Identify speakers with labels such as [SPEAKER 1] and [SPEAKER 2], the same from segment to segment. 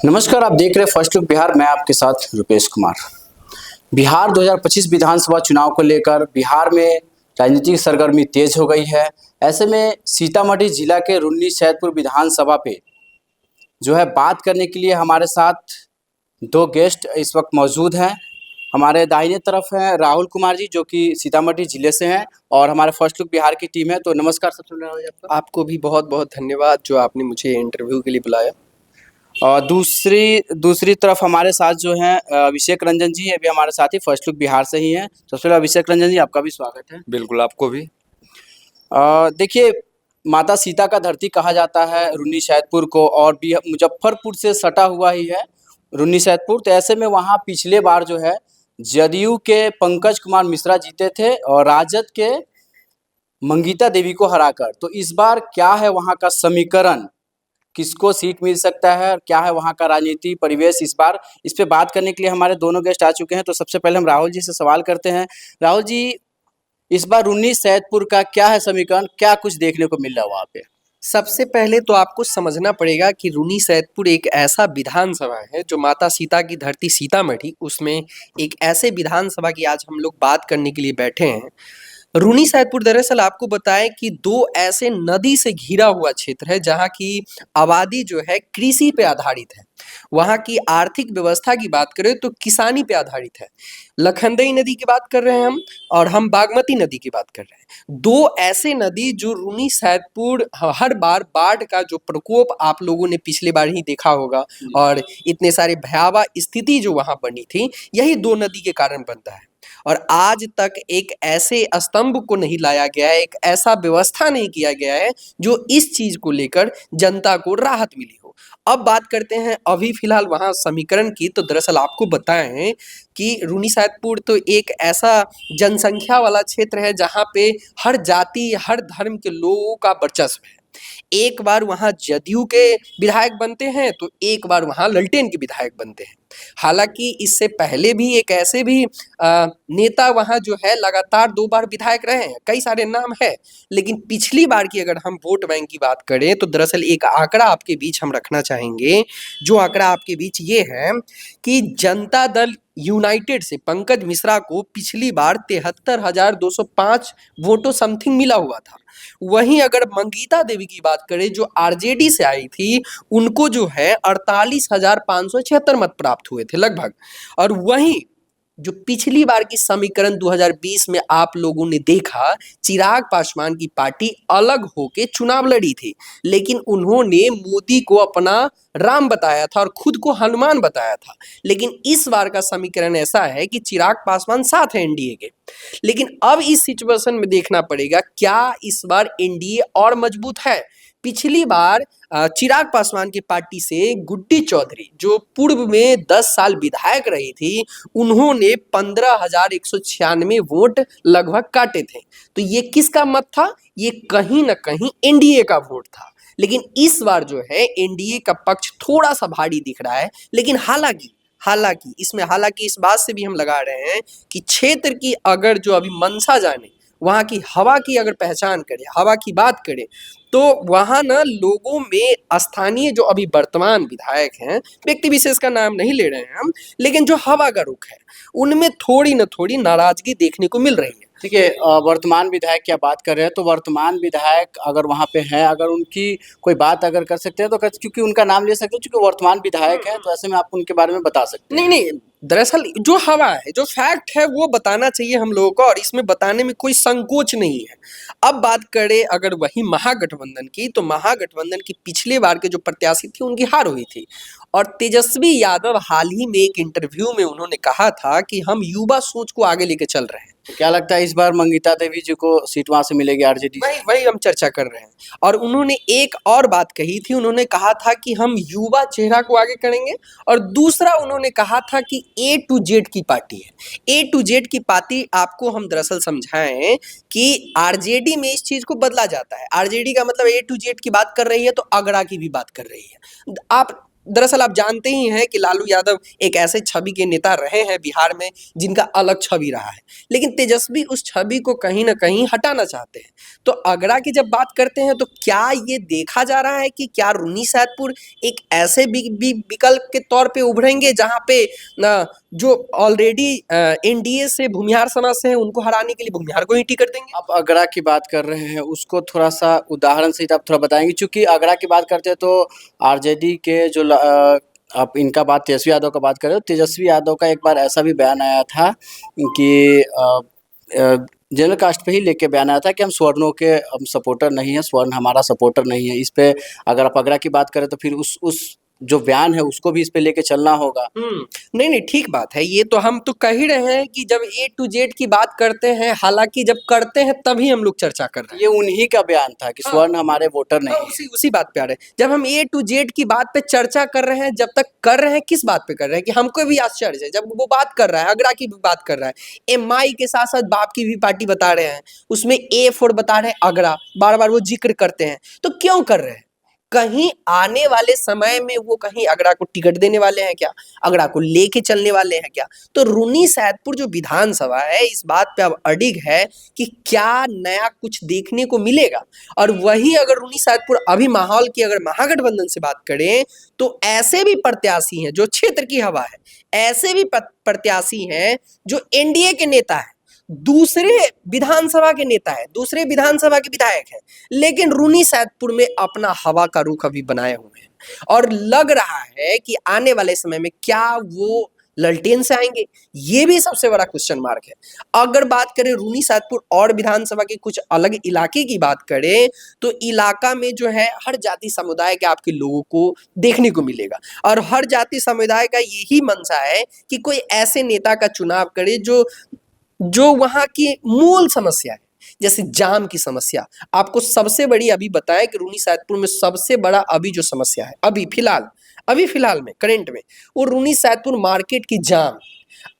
[SPEAKER 1] नमस्कार, आप देख रहे हैं फर्स्ट लुक बिहार। मैं आपके साथ रुपेश कुमार। बिहार 2025 विधानसभा चुनाव को लेकर बिहार में राजनीतिक सरगर्मी तेज हो गई है। ऐसे में सीतामढ़ी जिला के रुन्नी सैदपुर विधानसभा पे जो है बात करने के लिए हमारे साथ दो गेस्ट इस वक्त मौजूद हैं। हमारे दाहिने तरफ हैं राहुल कुमार जी, जो कि सीतामढ़ी जिले से हैं, और हमारे फर्स्ट लुक बिहार की टीम है। तो नमस्कार सबसे पहले राहुल जी आपका।
[SPEAKER 2] आपको भी बहुत बहुत धन्यवाद जो आपने मुझे इंटरव्यू के लिए बुलाया।
[SPEAKER 1] और दूसरी तरफ हमारे साथ जो हैं अभिषेक रंजन जी, ये भी हमारे साथ ही फर्स्ट लुक बिहार से ही हैं। सबसे पहले अभिषेक रंजन जी, आपका भी स्वागत है।
[SPEAKER 3] बिल्कुल, आपको भी।
[SPEAKER 1] देखिए, माता सीता का धरती कहा जाता है रुन्नी सैदपुर को, और भी मुजफ्फरपुर से सटा हुआ ही है रुन्नी सैदपुर। तो ऐसे में वहाँ पिछले बार जो है जदयू के पंकज कुमार मिश्रा जीते थे और राजद के मंगीता देवी को हराकर। तो इस बार क्या है वहाँ का समीकरण, किसको सीट मिल सकता है, क्या है वहाँ का राजनीति परिवेश इस बार, इस पे बात करने के लिए हमारे दोनों गेस्ट आ चुके हैं। तो सबसे पहले हम राहुल जी से सवाल करते हैं। राहुल जी, इस बार रुन्नी सैदपुर का क्या है समीकरण, क्या कुछ देखने को मिल रहा है वहाँ पे?
[SPEAKER 2] सबसे पहले तो आपको समझना पड़ेगा कि रुन्नी सैदपुर एक ऐसा विधानसभा है जो माता सीता की धरती सीतामढ़ी, उसमें एक ऐसे विधानसभा की आज हम लोग बात करने के लिए बैठे हैं। रुन्नी सैदपुर दरअसल आपको बताएं कि दो ऐसे नदी से घिरा हुआ क्षेत्र है जहाँ की आबादी जो है कृषि पे आधारित है। वहाँ की आर्थिक व्यवस्था की बात करें तो किसानी पे आधारित है। लखनदेई नदी की बात कर रहे हैं हम, और हम बागमती नदी की बात कर रहे हैं। दो ऐसे नदी जो रुन्नी सैदपुर हर बार बाढ़ का जो प्रकोप आप लोगों ने पिछले बार ही देखा होगा, और इतने सारे भयावह स्थिति जो वहाँ बनी थी, यही दो नदी के कारण बनता है। और आज तक एक ऐसे स्तंभ को नहीं लाया गया है, एक ऐसा व्यवस्था नहीं किया गया है जो इस चीज को लेकर जनता को राहत मिली हो। अब बात करते हैं अभी फिलहाल वहाँ समीकरण की। तो दरअसल आपको बताएं कि रुन्नी सैदपुर तो एक ऐसा जनसंख्या वाला क्षेत्र है जहाँ पे हर जाति हर धर्म के लोगों का वर्चस्व है। एक बार वहाँ जदयू के विधायक बनते हैं तो एक बार वहाँ ललटेन के विधायक बनते हैं। हालांकि इससे पहले भी एक ऐसे भी नेता वहाँ जो है लगातार 2 बार विधायक रहे हैं, कई सारे नाम है। लेकिन पिछली बार की अगर हम वोट बैंक की बात करें तो दरअसल एक आंकड़ा आपके बीच हम रखना चाहेंगे। जो आंकड़ा आपके बीच ये है कि जनता दल यूनाइटेड से पंकज मिश्रा को पिछली बार 73,205 वोटों समथिंग मिला हुआ था। वहीं अगर मंगीता देवी की बात करें जो आरजेडी से आई थी, उनको जो है 48,576 मत प्राप्त हुए थे लगभग। और वहीं जो पिछली बार की समीकरण 2020 में आप लोगों ने देखा, चिराग पासवान की पार्टी अलग होके चुनाव लड़ी थी, लेकिन उन्होंने मोदी को अपना राम बताया था और खुद को हनुमान बताया था। लेकिन इस बार का समीकरण ऐसा है कि चिराग पासवान साथ है एनडीए के। लेकिन अब इस सिचुएशन में देखना पड़ेगा क्या इस बार एनडीए और मजबूत है। पिछली बार चिराग पासवान की पार्टी से गुड्डी चौधरी जो पूर्व में 10 साल विधायक रही थी, उन्होंने 15,196 वोट लगभग काटे थे। तो ये किसका मत था? ये कहीं ना कहीं एनडीए का वोट था। लेकिन इस बार जो है एनडीए का पक्ष थोड़ा सा भारी दिख रहा है। लेकिन हालांकि इस बात से भी हम लगा रहे हैं कि क्षेत्र की अगर जो अभी मंशा जाने, वहाँ की हवा की अगर पहचान करें, हवा की बात करें, तो वहाँ ना लोगों में स्थानीय जो अभी वर्तमान विधायक हैं, व्यक्ति विशेष का नाम नहीं ले रहे हैं हम, लेकिन जो हवा का रुख है उनमें थोड़ी न थोड़ी नाराजगी देखने को मिल रही है।
[SPEAKER 1] ठीक है, वर्तमान विधायक की आप बात कर रहे हैं, तो वर्तमान विधायक अगर वहाँ पे हैं, अगर उनकी कोई बात अगर कर सकते हैं तो क्योंकि उनका नाम ले सकते हैं, क्योंकि वर्तमान विधायक हैं, तो ऐसे में आप उनके बारे में बता सकते हैं।
[SPEAKER 2] नहीं, दरअसल जो हवा है, जो फैक्ट है, वो बताना चाहिए हम लोगों को, और इसमें बताने में कोई संकोच नहीं है। अब बात करें अगर वही महागठबंधन की, तो महागठबंधन की पिछले बार के जो प्रत्याशी थी उनकी हार हुई थी। और तेजस्वी यादव हाल ही में एक इंटरव्यू में उन्होंने कहा था कि हम युवा सोच को आगे लेके चल रहे हैं।
[SPEAKER 1] तो क्या लगता है इस बार मंगीता देवी जी को सीट वहाँ से मिलेगी आरजेडी?
[SPEAKER 2] वही हम चर्चा कर रहे हैं। और उन्होंने एक और बात कही थी, उन्होंने कहा था कि हम युवा चेहरा को आगे करेंगे। और दूसरा उन्होंने कहा था कि ए टू जेड की पार्टी है। ए टू जेड की पार्टी आपको हम दरअसल समझाएं कि आरजेडी में इस चीज को बदला जाता है। आरजेडी का मतलब ए टू जेड की बात कर रही है तो अगड़ा की भी बात कर रही है। आप दरअसल आप जानते ही हैं कि लालू यादव एक ऐसे छवि के नेता रहे हैं बिहार में जिनका अलग छवि रहा है, लेकिन तेजस्वी उस छवि को कहीं ना कहीं हटाना चाहते हैं। तो आगरा की जब बात करते हैं तो क्या ये देखा जा रहा है कि क्या रून्नी सैदपुर एक ऐसे विकल्प के तौर पे उभरेंगे जहां पे जो ऑलरेडी एनडीए से भूमिहार समाज से हैं उनको हराने के लिए भूमिहार को ही टिकट देंगे?
[SPEAKER 1] आप आगरा की बात कर रहे हैं, उसको थोड़ा-सा उदाहरण सहित आप थोड़ा बताएँगे? चूँकि आगरा की बात करते हैं तो आरजेडी के आप इनका बात तेजस्वी यादव का बात कर रहे हो, तेजस्वी यादव का एक बार ऐसा भी बयान आया था कि जनरल कास्ट पे ही लेके बयान आया था कि हम सवर्णों के हम सपोर्टर नहीं हैं, स्वर्ण हमारा सपोर्टर नहीं है। इस पे अगर आप आगरा की बात करें तो फिर उस जो बयान है उसको भी इस पे लेके चलना होगा।
[SPEAKER 2] नहीं, नहीं, ठीक बात है। ये तो हम तो कह ही रहे हैं कि जब ए टू जेड की बात करते हैं, हालाँकि जब करते हैं तभी हम लोग चर्चा कर रहे हैं।
[SPEAKER 1] ये उन्हीं का बयान था कि
[SPEAKER 2] हाँ।
[SPEAKER 1] स्वर्ण हमारे वोटर नहीं
[SPEAKER 2] हाँ,
[SPEAKER 1] हैं।
[SPEAKER 2] उसी बात पे आ रहे हैं। जब हम ए टू जेड की बात पे चर्चा कर रहे हैं, जब तक कर रहे हैं किस बात पे कर रहे हैं कि हमको भी आश्चर्य है। जब वो बात कर रहा है, आगरा की भी बात कर रहा है, एमआई के साथ-साथ बाप की भी पार्टी बता रहे हैं, उसमें ए फॉर बता रहे हैं आगरा, बार-बार वो ज़िक्र करते हैं। तो क्यों कर रहे हैं? कहीं आने वाले समय में वो कहीं आगरा को टिकट देने वाले हैं क्या? आगरा को लेके चलने वाले हैं क्या? तो रून्नी सैदपुर जो विधानसभा है, इस बात पे अब अडिग है कि क्या नया कुछ देखने को मिलेगा? और वहीं अगर रून्नी सैदपुर अभी माहौल की अगर महागठबंधन से बात करें, तो ऐसे भी प्रत्याशी हैं जो क्षेत्र की हवा है, ऐसे भी प्रत्याशी हैं जो एनडीए के नेता हैं, दूसरे विधानसभा के नेता है, दूसरे विधानसभा के विधायक हैं, लेकिन रून्नी सैदपुर में अपना हवा का रुख अभी बनाए हुए हैं और लग रहा है कि आने वाले समय में क्या वो ललटेन से आएंगे, ये भी सबसे बड़ा क्वेश्चन मार्क है। अगर बात करें रून्नी सैदपुर और विधानसभा के कुछ अलग इलाके की बात करें, तो इलाका में जो है हर जाति समुदाय के आपके लोगों को देखने को मिलेगा और हर जाति समुदाय का यही मंशा है कि कोई ऐसे नेता का चुनाव करे जो वहाँ की मूल समस्या है, जैसे जाम की समस्या। आपको सबसे बड़ी अभी बताएं कि रून्नी सैदपुर में सबसे बड़ा अभी जो समस्या है, अभी फिलहाल में करंट में, वो रून्नी सैदपुर मार्केट की जाम।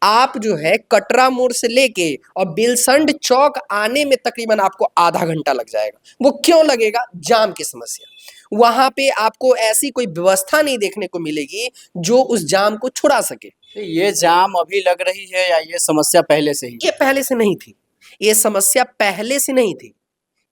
[SPEAKER 2] आप जो है कटरा मोड़ से लेके और बेलसंड चौक आने में तकरीबन आपको आधा घंटा लग जाएगा। वो क्यों लगेगा? जाम की समस्या। वहां पे आपको ऐसी कोई व्यवस्था नहीं देखने को मिलेगी जो उस जाम को छुड़ा सके।
[SPEAKER 1] ये जाम अभी लग रही है या ये समस्या पहले से ही?
[SPEAKER 2] ये पहले से नहीं थी, ये समस्या पहले से नहीं थी,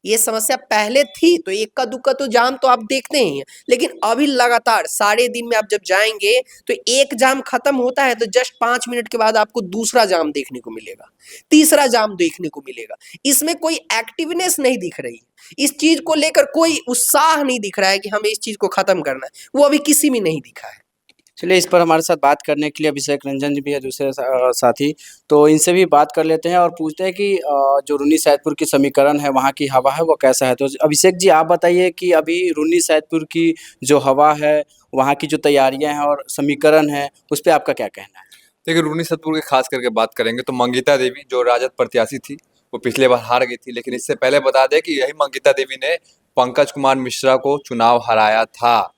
[SPEAKER 2] ये समस्या पहले थी तो इक्का दुक्का तो जाम तो आप देखते ही हैं, लेकिन अभी लगातार सारे दिन में आप जब जाएंगे तो एक जाम खत्म होता है तो जस्ट 5 मिनट के बाद आपको दूसरा जाम देखने को मिलेगा, तीसरा जाम देखने को मिलेगा। इसमें कोई एक्टिवनेस नहीं दिख रही, इस चीज को लेकर कोई उत्साह नहीं दिख रहा है कि हमें इस चीज को खत्म करना है, वो अभी किसी में नहीं दिखा है।
[SPEAKER 1] चलिए, इस पर हमारे साथ बात करने के लिए अभिषेक रंजन जी भी है, दूसरे साथी। तो इनसे भी बात कर लेते हैं और पूछते हैं कि जो रून्नी सैदपुर की समीकरण है, वहाँ की हवा है, वो कैसा है? तो अभिषेक जी, आप बताइए कि अभी रून्नी सैदपुर की जो हवा है, वहाँ की जो तैयारियाँ हैं और समीकरण है, उस पे आपका क्या कहना है?
[SPEAKER 3] देखिए, रून्नी सैदपुर की खास करके बात करेंगे तो मंगिता देवी जो राजद प्रत्याशी थी, वो पिछले बार हार गई थी, लेकिन इससे पहले बता दें कि यही मंगिता देवी ने पंकज कुमार मिश्रा को चुनाव हराया था।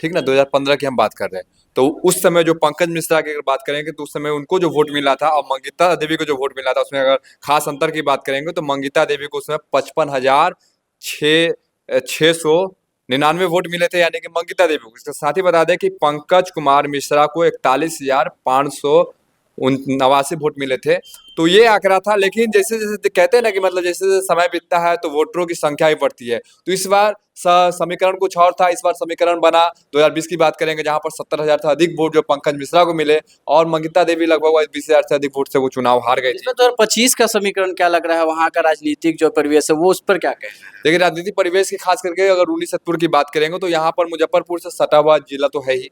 [SPEAKER 3] ठीक ना, 2015 की हम बात कर रहे हैं। तो उस समय जो पंकज मिश्रा की अगर बात करेंगे तो उस समय उनको जो वोट मिला था और मंगिता देवी को जो वोट मिला था, उसमें अगर खास अंतर की बात करेंगे तो मंगिता देवी को उसमें 55,699 वोट मिले थे, यानी कि मंगिता देवी को। इसके साथ ही बता दें कि पंकज कुमार मिश्रा को 41,589 वोट मिले थे। तो ये आंकड़ा था, लेकिन जैसे जैसे कहते हैं ना कि मतलब जैसे जैसे समय बीतता है तो वोटरों की संख्या ही बढ़ती है। तो इस बार समीकरण कुछ और था, इस बार समीकरण बना 2020 की बात करेंगे, जहां पर 70,000 से अधिक वोट जो पंकज मिश्रा को मिले और मंगिता देवी लगभग 20,000 से अधिक वोट से वो चुनाव हार गए थे।
[SPEAKER 1] इसमें 2025 का समीकरण क्या लग रहा है? वहाँ का राजनीतिक जो परिवेश है, वो उस पर क्या कहना है?
[SPEAKER 3] देखिए, राजनीतिक परिवेश की खास करके अगर रून्नी सैदपुर की बात करेंगे तो यहाँ पर मुजफ्फरपुर से सटा हुआ जिला तो है ही,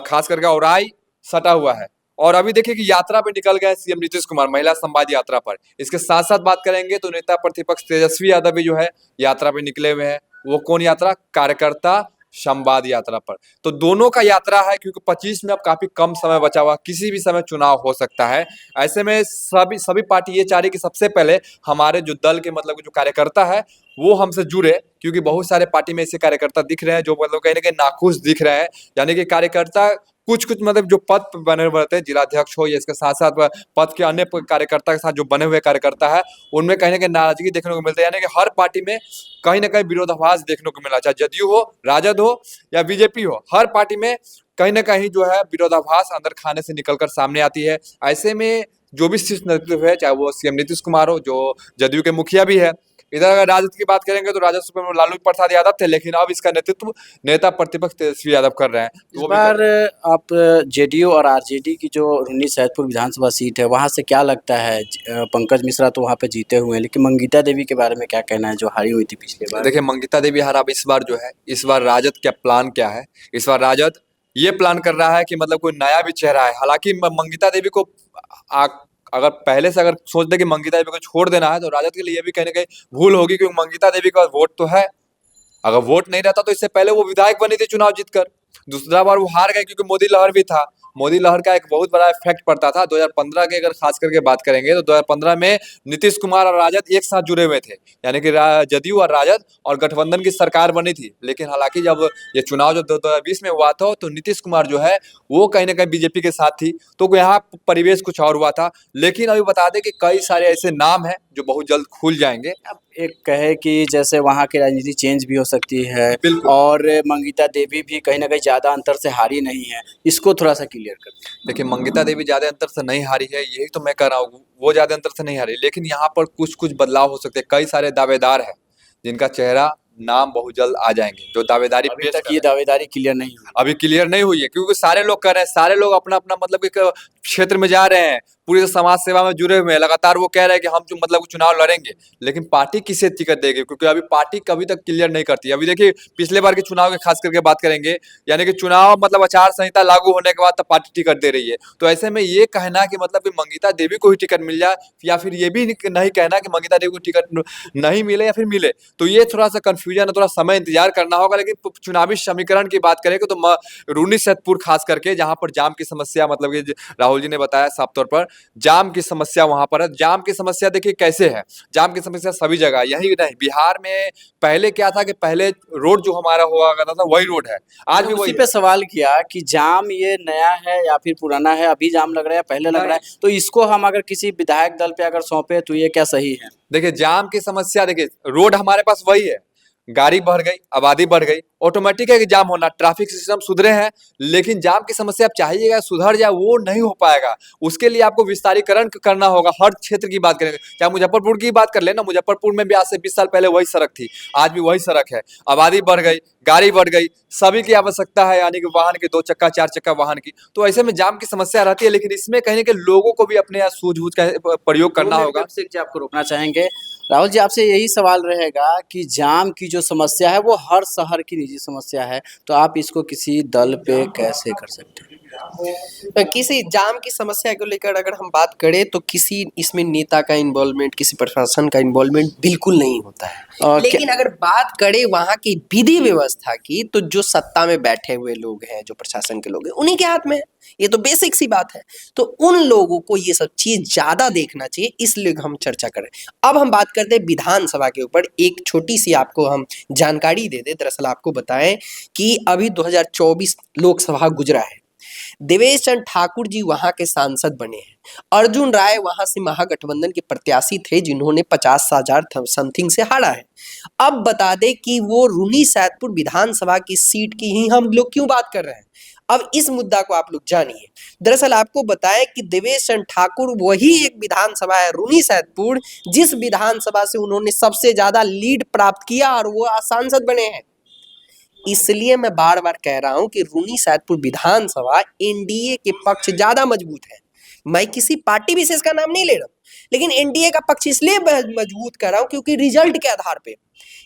[SPEAKER 3] खास करके औराई सटा हुआ है। और अभी देखिए कि यात्रा पे निकल गए सीएम नीतीश कुमार महिला संवाद यात्रा पर। इसके साथ साथ बात करेंगे तो नेता प्रतिपक्ष तेजस्वी यादव भी जो है यात्रा पे निकले हुए हैं। वो कौन यात्रा? कार्यकर्ता संवाद यात्रा पर। तो दोनों का यात्रा है, क्योंकि 25 में अब काफी कम समय बचा हुआ, किसी भी समय चुनाव हो सकता है। ऐसे में सभी पार्टी ये चाह रही कि सबसे पहले हमारे जो दल के मतलब जो कार्यकर्ता है वो हमसे जुड़े, क्योंकि बहुत सारे पार्टी में ऐसे कार्यकर्ता दिख रहे हैं जो मतलब कहीं ना कहीं नाखुश दिख रहे हैं, यानी कि कार्यकर्ता कुछ कुछ मतलब जो पद पे बने हुए रहते हैं, जिलाध्यक्ष हो या इसके साथ साथ पद के अन्य कार्यकर्ता के साथ जो बने हुए कार्यकर्ता है, उनमें कहीं ना कहीं नाराजगी देखने को मिलती है। यानी कि हर पार्टी में कहीं ना कहीं विरोधाभास देखने को मिला, चाहे जदयू हो, राजद हो या बीजेपी हो, हर पार्टी में कहीं ना कहीं जो है विरोधाभास अंदर खाने से निकलकर सामने आती है। ऐसे में जो भी शीर्ष नेतृत्व है, चाहे वो सीएम नीतीश कुमार हो जो जदयू के मुखिया भी है, इधर अगर राजद की बात करेंगे तो राजद सुप्रीमो लालू प्रसाद यादव थे, लेकिन अब इसका नेतृत्व नेता प्रतिपक्ष तेजस्वी यादव कर रहे हैं। तो
[SPEAKER 1] इस
[SPEAKER 3] वो भी
[SPEAKER 1] बार आप जेडीयू और आरजेडी की जो रून्नी सैदपुर विधानसभा सीट है वहां से क्या लगता है? पंकज मिश्रा तो वहां पे जीते हुए हैं, लेकिन मंगीता देवी के बारे में क्या कहना है जो हारी हुई थी पिछले बार?
[SPEAKER 3] देखिए मंगिता देवी हार। अब इस बार जो है, इस बार राजद क्या प्लान क्या है? इस बार राजद ये प्लान कर रहा है कि मतलब कोई नया भी चेहरा है। हालांकि मंगिता देवी को आ, अगर पहले से अगर सोच दे कि मंगिता देवी को छोड़ देना है तो राजद के लिए ये भी कहीं ना कहीं भूल होगी, क्योंकि मंगिता देवी का वोट तो है। अगर वोट नहीं रहता तो इससे पहले वो विधायक बनी थी चुनाव जीतकर, दूसरा बार वो हार गए क्योंकि मोदी लहर भी था। मोदी लहर का एक बहुत बड़ा इफेक्ट पड़ता था 2015 की अगर खास करके बात करेंगे तो 2015 में नीतीश कुमार और राजद एक साथ जुड़े हुए थे, यानी कि जदयू और राजद और गठबंधन की सरकार बनी थी। लेकिन हालांकि जब ये चुनाव जो 2020 में हुआ था तो नीतीश कुमार जो है वो कहीं ना कहीं बीजेपी के साथ थी, तो यहाँ परिवेश कुछ और हुआ था। लेकिन अभी बता दें कि कई सारे ऐसे नाम हैं जो बहुत जल्द खुल जाएंगे।
[SPEAKER 1] अब एक कहे कि जैसे वहाँ की राजनीति चेंज भी हो सकती है
[SPEAKER 3] बिल्कुल।
[SPEAKER 1] और मंगीता देवी भी कहीं ना कहीं ज़्यादा अंतर से हारी नहीं है, इसको थोड़ा सा क्लियर कर दीजिए।
[SPEAKER 3] देखिए मंगिता देवी ज्यादा अंतर से नहीं हारी है, यही तो मैं कह रहा हूँ, वो ज्यादा अंतर से नहीं हारी, लेकिन यहाँ पर कुछ कुछ बदलाव हो सकते हैं। कई सारे दावेदार हैं जिनका चेहरा नाम बहुत जल्द आ जाएंगे, जो दावेदारी
[SPEAKER 1] अभी
[SPEAKER 3] पेश
[SPEAKER 1] तक
[SPEAKER 3] कर
[SPEAKER 1] ये
[SPEAKER 3] रहे हैं।
[SPEAKER 1] दावेदारी क्लियर नहीं हुई।
[SPEAKER 3] अभी क्लियर नहीं हुई है क्योंकि सारे लोग कर रहे हैं, सारे लोग अपना अपना मतलब एक क्षेत्र में जा रहे हैं, पूरी समाज सेवा में जुड़े हुए हैं। लगातार वो कह रहे हैं कि हम जो मतलब चुनाव लड़ेंगे, लेकिन पार्टी किसे टिकट देगी? क्योंकि अभी पार्टी कभी तक क्लियर नहीं करती। अभी देखिए पिछले बार के चुनाव की खास करके बात करेंगे, यानी कि चुनाव मतलब आचार संहिता लागू होने के बाद तब पार्टी टिकट दे रही है। तो ऐसे में ये कहना कि मतलब कि मंगिता देवी को ही टिकट मिल जाए, या फिर ये भी नहीं कहना कि मंगिता देवी को टिकट नहीं मिले या फिर मिले, तो ये थोड़ा सा कंफ्यूजन है, थोड़ा समय इंतजार करना होगा। लेकिन चुनावी समीकरण की बात करें तो रूनी सैदपुर खास करके जहां पर जाम की समस्या, मतलब कि राहुल जी ने बताया साफ तौर पर जाम की समस्या वहां पर है। जाम की समस्या देखिए कैसे है, जाम की समस्या सभी जगह, यही नहीं बिहार में पहले क्या था कि पहले रोड जो हमारा हुआ करता था वही रोड है, आज भी
[SPEAKER 1] मैंने
[SPEAKER 3] वही
[SPEAKER 1] उसी पे सवाल किया कि जाम ये नया है या फिर पुराना है, अभी जाम लग रहा है पहले लग रहा है, तो इसको हम अगर किसी विधायक दल पे अगर सौंपे तो ये क्या सही है?
[SPEAKER 3] देखिए जाम की समस्या, देखिए रोड हमारे पास वही है, गाड़ी बढ़ गई, आबादी बढ़ गई, ऑटोमेटिक है कि जाम होना, ट्रैफिक सिस्टम सुधरे हैं, लेकिन जाम की समस्या आप चाहिएगा सुधर जाए वो नहीं हो पाएगा। उसके लिए आपको विस्तारीकरण करना होगा। हर क्षेत्र की बात करेंगे, चाहे मुजफ्फरपुर की बात कर लेना, मुजफ्फरपुर में भी आज से 20 साल पहले वही सड़क थी, आज भी वही सड़क है। आबादी बढ़ गई, गाड़ी बढ़ गई, सभी की आवश्यकता है, यानी कि वाहन की, 2 चक्का 4 चक्का वाहन की, तो ऐसे में जाम की समस्या रहती है। लेकिन इसमें कहीं ना कहीं लोगों को भी अपने यहाँ सूझबूझ का प्रयोग करना होगा।
[SPEAKER 1] जी आपको रोकना चाहेंगे राहुल जी, आपसे यही सवाल रहेगा कि जाम की जो समस्या है वो हर शहर की निजी समस्या है, तो आप इसको किसी दल पे कैसे कर सकते हैं?
[SPEAKER 2] किसी जाम की समस्या को लेकर अगर हम बात करें तो किसी इसमें नेता का इन्वॉल्वमेंट, किसी प्रशासन का इन्वॉल्वमेंट बिल्कुल नहीं होता है। लेकिन अगर बात करें वहाँ की विधि व्यवस्था की, तो जो सत्ता में बैठे हुए लोग हैं, जो प्रशासन के लोग हैं, उन्हीं के हाथ में है। ये तो बेसिक सी बात है, तो उन लोगों को ये सब चीज ज्यादा देखना चाहिए, इसलिए हम चर्चा करें। अब हम बात करते हैं विधानसभा के ऊपर। एक छोटी सी आपको हम जानकारी दे दें, दरअसल आपको बताएं कि अभी 2024 लोकसभा गुजरा है, देवेश चंद्र ठाकुर जी वहां के सांसद बने हैं, अर्जुन राय वहां से महागठबंधन के प्रत्याशी थे जिन्होंने 50,000 समथिंग से हारा है। अब बता दें कि वो रूनी सैदपुर विधानसभा की सीट की ही हम लोग क्यों बात कर रहे हैं, अब इस मुद्दा को आप लोग जानिए। दरअसल आपको बताएं कि देवेश चंद्र ठाकुर वही एक विधानसभा है रूनी सैदपुर, जिस विधानसभा से उन्होंने सबसे ज्यादा लीड प्राप्त किया और वो सांसद बने हैं। इसलिए मैं बार बार कह रहा हूं कि रूनी सैदपुर विधानसभा एनडीए के पक्ष ज्यादा मजबूत है। मैं किसी पार्टी विशेष का नाम नहीं ले रहा हूं, लेकिन एनडीए का पक्ष इसलिए मजबूत कर रहा हूं क्योंकि रिजल्ट के आधार पे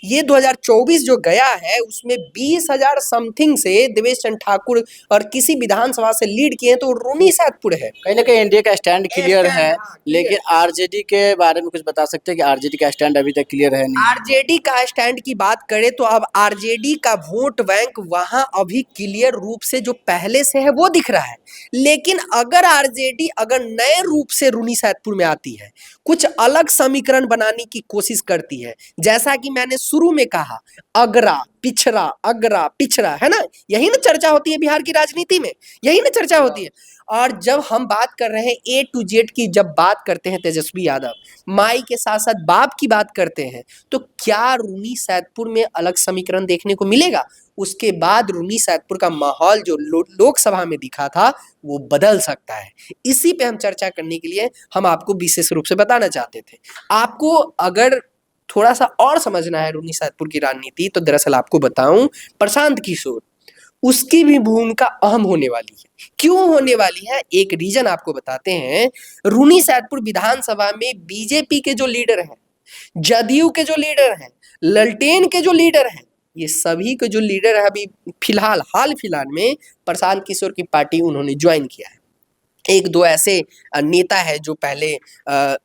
[SPEAKER 2] ये 2024 जो गया है उसमें 20,000 समथिंग से देवेश चंद्र ठाकुर और किसी विधानसभा से लीड किए तो रूनी सैदपुर है।
[SPEAKER 1] कहीं ना कहीं एनडीए का स्टैंड क्लियर है,
[SPEAKER 2] हाँ,
[SPEAKER 1] लेकिन आरजेडी के बारे में कुछ बता सकते हैं कि आरजेडी का स्टैंड अभी तक क्लियर है नहीं?
[SPEAKER 2] आरजेडी का स्टैंड की बात करें तो अब आरजेडी का वोट बैंक वहां अभी क्लियर रूप से जो पहले से है वो दिख रहा है, लेकिन अगर आरजेडी अगर नए रूप से रूनी सैदपुर में आती है, कुछ अलग समीकरण बनाने की कोशिश करती है। जैसा कि मैंने शुरू में कहा, अगरा पिछड़ा, है ना, यही ना चर्चा होती है बिहार की राजनीति में, यही ना चर्चा होती है। और जब हम बात कर रहे हैं ए टू जेड की, जब बात करते हैं तेजस्वी यादव, माई के साथ साथ बाप की बात करते हैं, तो क्या रूनी सैदपुर में अलग समीकरण देखने को मिलेगा? उसके बाद रूनी सैदपुर का माहौल जो लोकसभा में दिखा था वो बदल सकता है। इसी पे हम चर्चा करने के लिए हम आपको विशेष रूप से बताना चाहते थे। आपको अगर थोड़ा सा और समझना है रूनी सैदपुर की राजनीति, तो दरअसल आपको बताऊं, प्रशांत किशोर, उसकी भी भूमिका अहम होने वाली है। क्यों होने वाली है, एक रीजन आपको बताते हैं। रूनी सैदपुर विधानसभा में बीजेपी के जो लीडर हैं, जदयू के जो लीडर हैं, ललटेन के जो लीडर हैं, ये सभी के जो लीडर है अभी फिलहाल हाल फिलहाल में प्रशांत किशोर की पार्टी उन्होंने ज्वाइन किया है। एक दो ऐसे नेता है जो पहले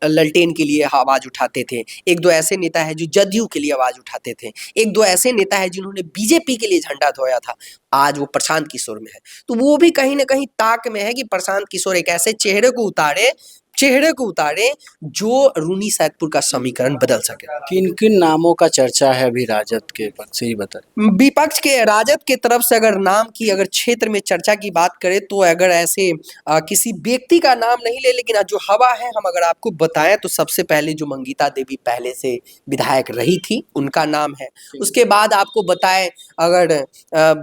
[SPEAKER 2] ललटेन के लिए आवाज उठाते थे, एक दो ऐसे नेता है जो जदयू के लिए आवाज उठाते थे, एक दो ऐसे नेता है जिन्होंने बीजेपी के लिए झंडा धोया था, आज वो प्रशांत किशोर में है। तो वो भी कहीं ना कहीं ताक में है कि प्रशांत किशोर एक ऐसे चेहरे को उतारे जो रूनी सैदपुर का समीकरण बदल सके।
[SPEAKER 1] किन किन नामों का चर्चा है अभी राजद के पद से ही बताएं।
[SPEAKER 2] विपक्ष के राजद के तरफ से अगर नाम की, अगर क्षेत्र में चर्चा की बात करें, तो अगर ऐसे किसी व्यक्ति का नाम नहीं ले, लेकिन जो हवा है हम अगर आपको बताएं तो सबसे पहले जो मंगीता देवी पहले से विधायक रही थी उनका नाम है। उसके बाद आपको बताएं, अगर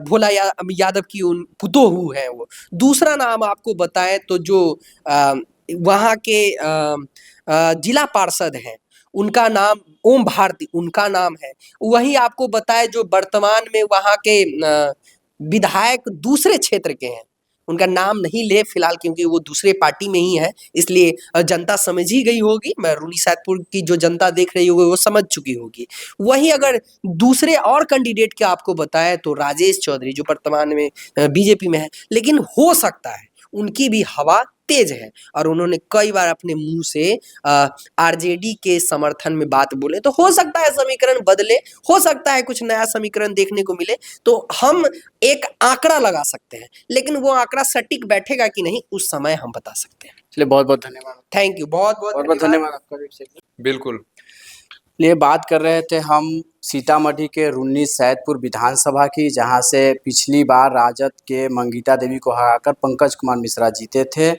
[SPEAKER 2] भोला यादव की उन पुतोहू है वो। दूसरा नाम आपको बताएं तो जो वहाँ के जिला पार्षद हैं, उनका नाम ओम भारती, उनका नाम है। वही आपको बताए जो वर्तमान में वहाँ के विधायक दूसरे क्षेत्र के हैं, उनका नाम नहीं ले फिलहाल क्योंकि वो दूसरे पार्टी में ही है, इसलिए जनता समझ ही गई होगी। मैं रूनी सैदपुर की जो जनता देख रही होगी वो समझ चुकी होगी। वहीं अगर दूसरे और कैंडिडेट के आपको बताए तो राजेश चौधरी जो वर्तमान में बीजेपी में है, लेकिन हो सकता है उनकी भी हवा तेज है और उन्होंने कई बार अपने मुंह से आरजेडी के समर्थन में बात बोले, तो हो सकता है समीकरण बदले, हो सकता है कुछ नया समीकरण देखने को मिले। तो हम एक आंकड़ा लगा सकते हैं, लेकिन वो आंकड़ा सटीक बैठेगा कि नहीं उस समय हम बता सकते हैं।
[SPEAKER 1] चलिए बहुत बहुत धन्यवाद।
[SPEAKER 2] थैंक यू, बहुत बहुत
[SPEAKER 1] धन्यवाद आपका भी।
[SPEAKER 3] बिल्कुल।
[SPEAKER 1] ये बात कर रहे थे हम सीतामढ़ी के रून्नी सैदपुर विधानसभा की, जहां से पिछली बार राजद के मंगीता देवी को हराकर पंकज कुमार मिश्रा जीते थे,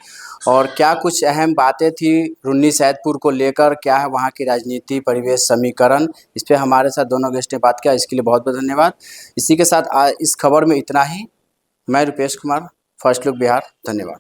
[SPEAKER 1] और क्या कुछ अहम बातें थी रून्नी सैदपुर को लेकर, क्या है वहां की राजनीति, परिवेश, समीकरण, इस पे हमारे साथ दोनों गेस्ट ने बात किया। इसके लिए बहुत बहुत धन्यवाद। इसी के साथ इस खबर में इतना ही। मैं रुपेश कुमार, फर्स्ट लुक बिहार। धन्यवाद।